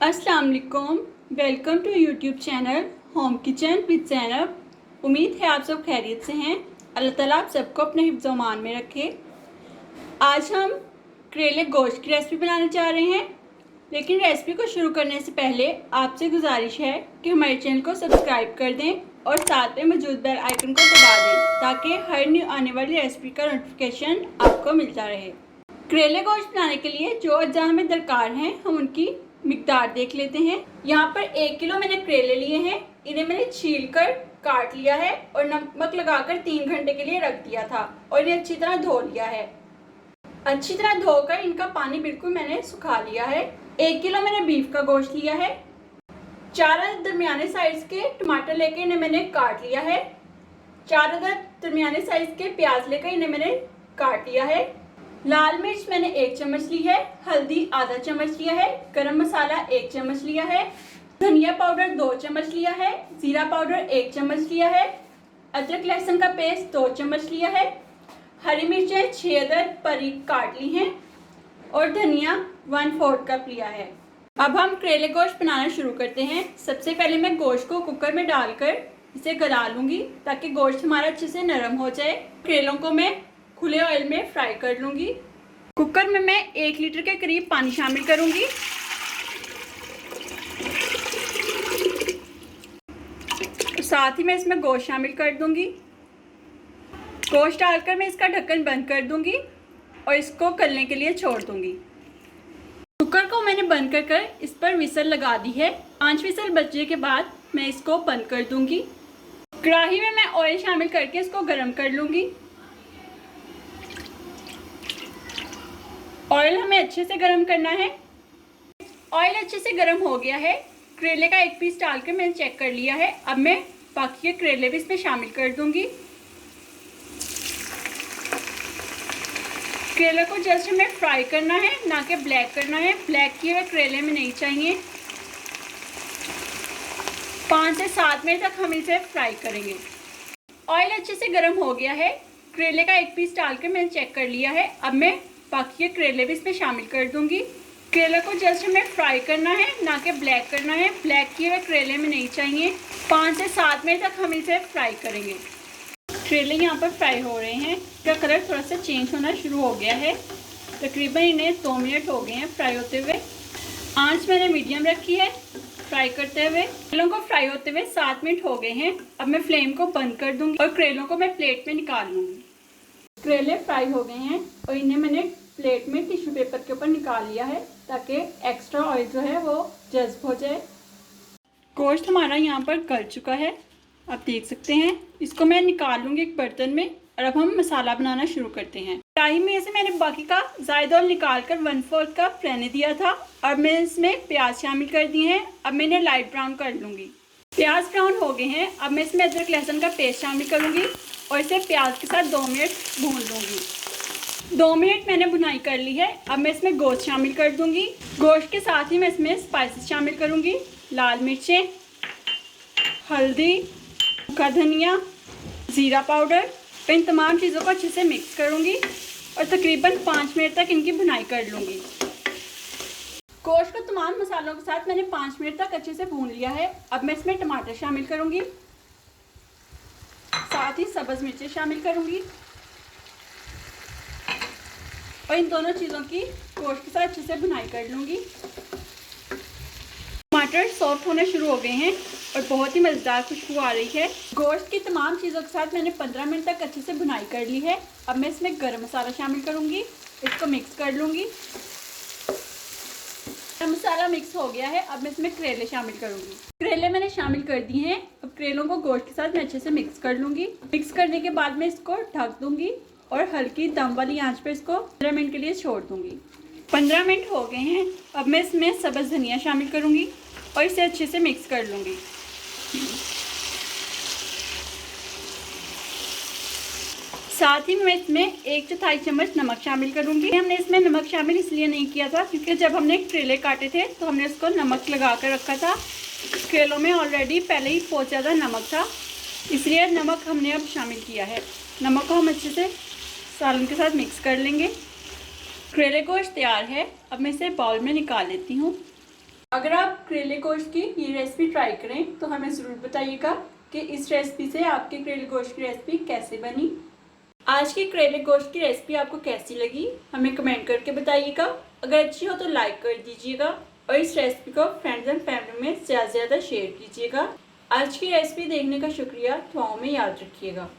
अस्सलाम वालेकुम। Welcome to YouTube channel home kitchen with Zainab. उम्मीद है आप सब खैरियत से हैं। अल्लाह ताला आप सबको अपने हिफ्ज़ मान में रखे। आज हम करेले गोश्त की रेसिपी बनाने जा रहे हैं, लेकिन रेसिपी को शुरू करने से पहले आपसे गुजारिश है कि हमारे चैनल को सब्सक्राइब कर दें और साथ में मौजूद बेल आइकन को दबा दें ताकि हर न्यू आने वाली रेसिपी का नोटिफिकेशन आपको मिलता रहे। करेले गोश्त बनाने के लिए जो अज्जा हमें दरकार हैं हम उनकी मिकदार देख लेते हैं। यहाँ पर 1 किलो मैंने करेले लिए हैं। इन्हें मैंने छील कर काट लिया है और नमक लगाकर 3 घंटे के लिए रख दिया था और इन्हें अच्छी तरह धो लिया है। अच्छी तरह धोकर इनका पानी बिल्कुल मैंने सुखा लिया है। 1 किलो मैंने बीफ का गोश्त लिया है। 4 दरमियाने साइज के टमाटर लेके इन्हें मैंने काट लिया है। 4 दरमियाने साइज के प्याज लेकर इन्हें मैंने काट लिया है। लाल मिर्च मैंने 1 चम्मच ली है, हल्दी आधा चम्मच लिया है, गरम मसाला 1 चम्मच लिया है, धनिया पाउडर 2 चम्मच लिया है, जीरा पाउडर 1 चम्मच लिया है, अदरक लहसुन का पेस्ट 2 चम्मच लिया है, हरी मिर्चें 6 अदद बारीक काट ली हैं और धनिया 1/4 कप लिया है। अब हम करेले गोश्त बनाना शुरू करते हैं। सबसे पहले मैं गोश्त को कुकर में डालकर इसे गला लूँगी ताकि गोश्त हमारा अच्छे से नरम हो जाए। करेलों को मैं खुले ऑयल में फ्राई कर लूँगी। कुकर में मैं 1 लीटर के करीब पानी शामिल करूँगी। साथ ही मैं इसमें गोश्त शामिल कर दूँगी। गोश्त डालकर मैं इसका ढक्कन बंद कर दूँगी और इसको गलने के लिए छोड़ दूँगी। कुकर को मैंने बंद कर इस पर विसल लगा दी है। 5 विसल बजने के बाद मैं इसको बंद कर दूँगी। कढ़ाई में मैं ऑयल शामिल करके इसको गर्म कर लूँगी। ऑयल हमें अच्छे से गर्म करना है। ऑयल अच्छे से गर्म हो गया है। करेले का 1 पीस डालकर मैंने चेक कर लिया है। अब मैं बाकी के करेले भी इसमें शामिल कर दूंगी। करेले को जस्ट हमें फ्राई करना है, ना कि ब्लैक करना है। ब्लैक किए हुए करेले में नहीं चाहिए। 5 से 7 मिनट तक हम इसे फ्राई करेंगे। ऑयल अच्छे से गर्म हो गया है। करेले का 1 पीस डालकर मैंने चेक कर लिया है। अब मैं बाकी के करेले भी इसमें शामिल कर दूंगी। करेले को जस्ट हमें फ्राई करना है, ना कि ब्लैक करना है। ब्लैक किए हुए करेले में नहीं चाहिए। 5 से 7 मिनट तक हम इसे फ्राई करेंगे। करेले यहाँ पर फ्राई हो रहे हैं। इसका कलर थोड़ा सा चेंज होना शुरू हो गया है। तकरीबन इन्हें 2 मिनट हो गए हैं फ्राई होते हुए। आंच मैंने मीडियम रखी है फ्राई करते हुए। करेलों को फ्राई होते हुए 7 मिनट हो गए हैं। अब मैं फ्लेम को बंद कर दूंगी और करेलों को मैं प्लेट में निकाल लूँगी। करेले फ्राई हो गए हैं और इन्हें मैंने प्लेट में टिश्यू पेपर के ऊपर निकाल लिया है ताकि एक्स्ट्रा ऑयल जो है वो जज्ब हो जाए। गोश्त हमारा यहाँ पर गल चुका है, आप देख सकते हैं। इसको मैं निकाल लूँगी एक बर्तन में और अब हम मसाला बनाना शुरू करते हैं। कढ़ाई में से मैंने बाकी का ज़ायदा ऑयल निकाल कर 1/4 कप रहने दिया था। अब मैं इसमें प्याज शामिल कर दिए हैं। अब मैं इन्हें लाइट ब्राउन कर लूँगी। प्याज ब्राउन हो गए हैं। अब मैं इसमें अदरक लहसुन का पेस्ट शामिल करूँगी और इसे प्याज के साथ 2 मिनट भून लूँगी। 2 मिनट मैंने भुनाई कर ली है। अब मैं इसमें गोश्त शामिल कर दूंगी। गोश्त के साथ ही मैं इसमें स्पाइसेस शामिल करूंगी। लाल मिर्चें, हल्दी, सूखा धनिया, ज़ीरा पाउडर। इन तमाम चीज़ों को अच्छे से मिक्स करूंगी और तकरीबन 5 मिनट तक इनकी भुनाई कर लूँगी। गोश्त को तमाम मसालों के साथ मैंने 5 मिनट तक अच्छे से भून लिया है। अब मैं इसमें टमाटर शामिल करूँगी, साथ ही सब्ज़ मिर्चें शामिल करूँगी और इन दोनों चीज़ों की गोश्त के साथ अच्छे से भुनाई कर लूँगी। टमाटर सॉफ्ट होने शुरू हो गए हैं और बहुत ही मज़ेदार खुशबू आ रही है। गोश्त की तमाम चीज़ों के साथ मैंने 15 मिनट तक अच्छे से भुनाई कर ली है। अब मैं इसमें गरम मसाला शामिल करूँगी, इसको मिक्स कर लूँगी। गरम मसाला मिक्स हो गया है। अब मैं इसमें करेले शामिल करूँगी। करेले मैंने शामिल कर दिए हैं। अब करेलों को गोश्त के साथ मैं अच्छे से मिक्स कर लूँगी। मिक्स करने के बाद मैं इसको ढक दूँगी और हल्की दम वाली आंच पे इसको 15 मिनट के लिए छोड़ दूंगी। 15 मिनट हो गए हैं। अब मैं इसमें सब्ज़ धनिया शामिल करूंगी और इसे अच्छे से मिक्स कर लूंगी। साथ ही मैं इसमें 1/4 चम्मच नमक शामिल करूंगी। हमने इसमें नमक शामिल इसलिए नहीं किया था क्योंकि जब हमने करेले काटे थे तो हमने उसको नमक लगा कर रखा था। करेलों में ऑलरेडी पहले ही बहुत ज़्यादा नमक था, इसलिए नमक हमने अब शामिल किया है। नमक को हम अच्छे से सालन के साथ मिक्स कर लेंगे। करेले गोश्त तैयार है। अब मैं इसे बाउल में निकाल लेती हूँ। अगर आप करेले गोश्त की ये रेसिपी ट्राई करें तो हमें ज़रूर बताइएगा कि इस रेसिपी से आपके करेले गोश्त की रेसिपी कैसे बनी। आज की करेले गोश्त की रेसिपी आपको कैसी लगी हमें कमेंट करके बताइएगा। अगर अच्छी हो तो लाइक कर दीजिएगा और इस रेसिपी को फ्रेंड्स एंड फैमिली में ज़्यादा से ज़्यादा शेयर कीजिएगा। आज की रेसिपी देखने का शुक्रिया, दुआओं में याद रखिएगा।